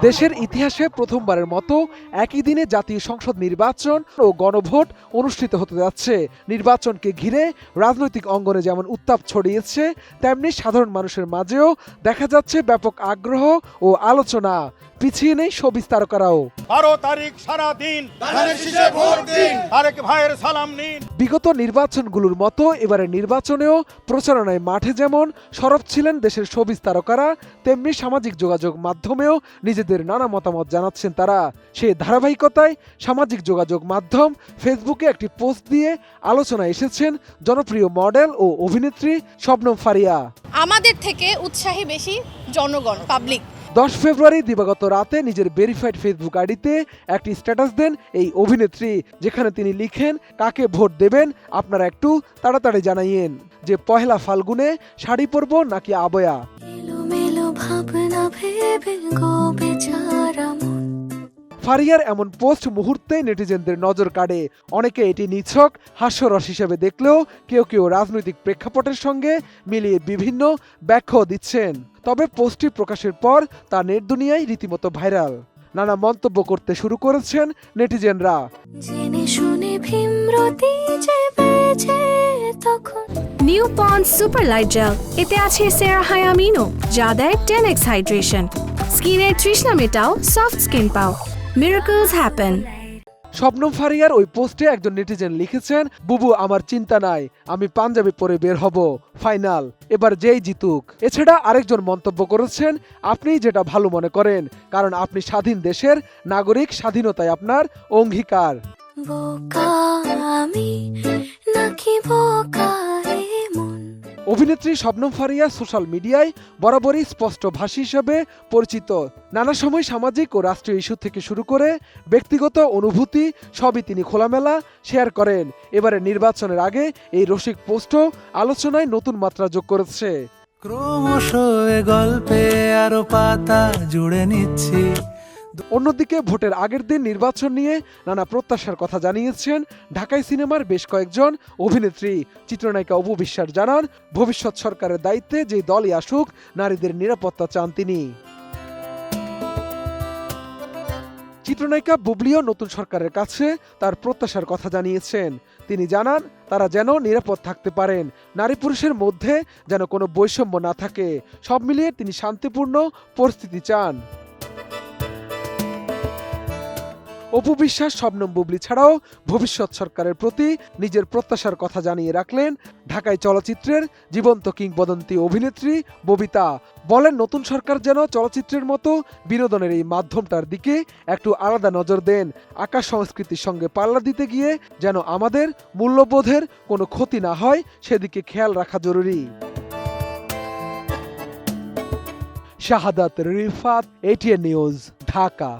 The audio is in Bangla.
দেশের ইতিহাসে প্রথমবারের মতো একই দিনে জাতীয় সংসদ নির্বাচন ও গণভোট অনুষ্ঠিত হতে যাচ্ছে। নির্বাচনকে ঘিরে রাজনৈতিক অঙ্গনে যেমন উত্তাপ ছড়িয়েছে, তেমনি সাধারণ মানুষের মাঝেও দেখা যাচ্ছে ব্যাপক আগ্রহ ও আলোচনা। পিছিয়ে নেই শোবিজ তারকারাও। 12 তারিখ সারা দিন ধানের শীষে ভোট দিন, তারেক ভাইয়ের সালাম নিন। বিগত নির্বাচনগুলোর মতো এবারে নির্বাচনেও প্রচারণায় মাঠে যেমন সরব ছিলেন দেশের শোবিজ তারকারা, তেমনি সামাজিক যোগাযোগ মাধ্যমেও নিজেদের নানা মতামত জানাচ্ছেন তারা। সেই ধারাবাহিকতায় সামাজিক যোগাযোগ মাধ্যম ফেসবুকে একটি পোস্ট দিয়ে আলোচনায় এসেছেন জনপ্রিয় মডেল ও অভিনেত্রী শবনম ফারিয়া। আমাদের থেকে উৎসাহী বেশি জনগণ, পাবলিক। 10 ফেব্রুয়ারি দিবাগত রাতে নিজের ভেরিফাইড ফেসবুক আইডিতে একটি স্ট্যাটাস দেন এই অভিনেত্রী, যেখানে তিনি লিখেন, কাকে ভোট দেবেন আপনারা একটু তাড়াতাড়ি জানাইয়েন, যে পহেলা ফাল্গুনে শাড়ি পরবো নাকি আবয়া। ফারিয়ার এমন পোস্ট মুহূর্তে নেটিজেনদের নজর কাড়ে। অনেকে এটি নিছক হাস্যরস হিসেবে দেখলেও কেউ কেউ রাজনৈতিক প্রেক্ষাপটের সঙ্গে মিলিয়ে বিভিন্ন ব্যাখ্যাও দিচ্ছেন। তবে পোস্টটি প্রকাশের পর তা নেট দুনিয়ায় রীতিমতো ভাইরাল। নানা মন্তব্য করতে শুরু করেছেন নেটিজেনরা। নিউ পন্ড সুপার লাইট জেল, এতে আছে সেরা হায়ামিনো, যা দেয় 10x হাইড্রেশন। স্কিনের তৃষ্ণা মেটাও, সফট স্কিন পাও, মিরাকলস হ্যাপেন। শবনম ফারিয়ার ওই পোস্টে একজন নেটিজেন লিখেছেন, বুবু আমার চিন্তা নাই, আমি পাঞ্জাবি পরে বের হব, ফাইনাল, এবার যেই জিতুক। এছাড়া আরেকজন মন্তব্য করেছেন, আপনি যেটা ভালো মনে করেন, কারণ আপনি স্বাধীন দেশের নাগরিক, স্বাধীনতায় আপনার অঙ্গীকার। অভিনেত্রী শবনম ফারিয়া সোশ্যাল মিডিয়ায় বরাবরই স্পষ্টভাষী হিসেবে পরিচিত। নানা সময় সামাজিক ও রাষ্ট্রীয় ইস্যু থেকে শুরু করে ব্যক্তিগত অনুভূতি সবই তিনি খোলামেলা শেয়ার করেন। এবারে নির্বাচনের আগে এই রসিক পোস্টও আলোচনায় নতুন মাত্রা যোগ করেছে। ক্রমশ গল্পে আরো পাতা জুড়ে নিচ্ছি। অন্যদিকে ভোটের আগের দিন নির্বাচন নিয়ে নানা প্রত্যাশার কথা জানিয়েছেন ঢাকাই সিনেমার বেশ কয়েকজন অভিনেত্রী। চিত্রনায়িকা অপু বিশ্বাস জানান, ভবিষ্যৎ সরকারের দায়িত্বে যে দলই আসুক, নারীদের নিরাপত্তা চান তিনি। চিত্রনায়িকা বুবলিও নতুন সরকারের কাছে তার প্রত্যাশার কথা জানিয়েছেন। তিনি জানান, তারা যেন নিরাপদ থাকতে পারেন, নারী পুরুষের মধ্যে যেন কোনো বৈষম্য না থাকে। সব মিলিয়ে তিনি শান্তিপূর্ণ পরিস্থিতি চান। অপু বিশ্বাস শবনম বুবলি ছাড়াও ভবিষ্যৎ সরকারের প্রতি নিজের প্রত্যাশার কথা জানিয়ে রাখলেন ঢাকাই চলচ্চিত্রের জীবন্ত কিংবদন্তি অভিনেত্রী ববিতা। বলেন, নতুন সরকার যেন চলচ্চিত্রের মতো বিনোদনের এই মাধ্যমটার দিকে একটু আলাদা নজর দেন। আকাশ সংস্কৃতির সঙ্গে পাল্লা দিতে গিয়ে যেন আমাদের মূল্যবোধের কোনো ক্ষতি না হয়, সেদিকে খেয়াল রাখা জরুরি। শাহাদাত রিফাত, ATN নিউজ, ঢাকা।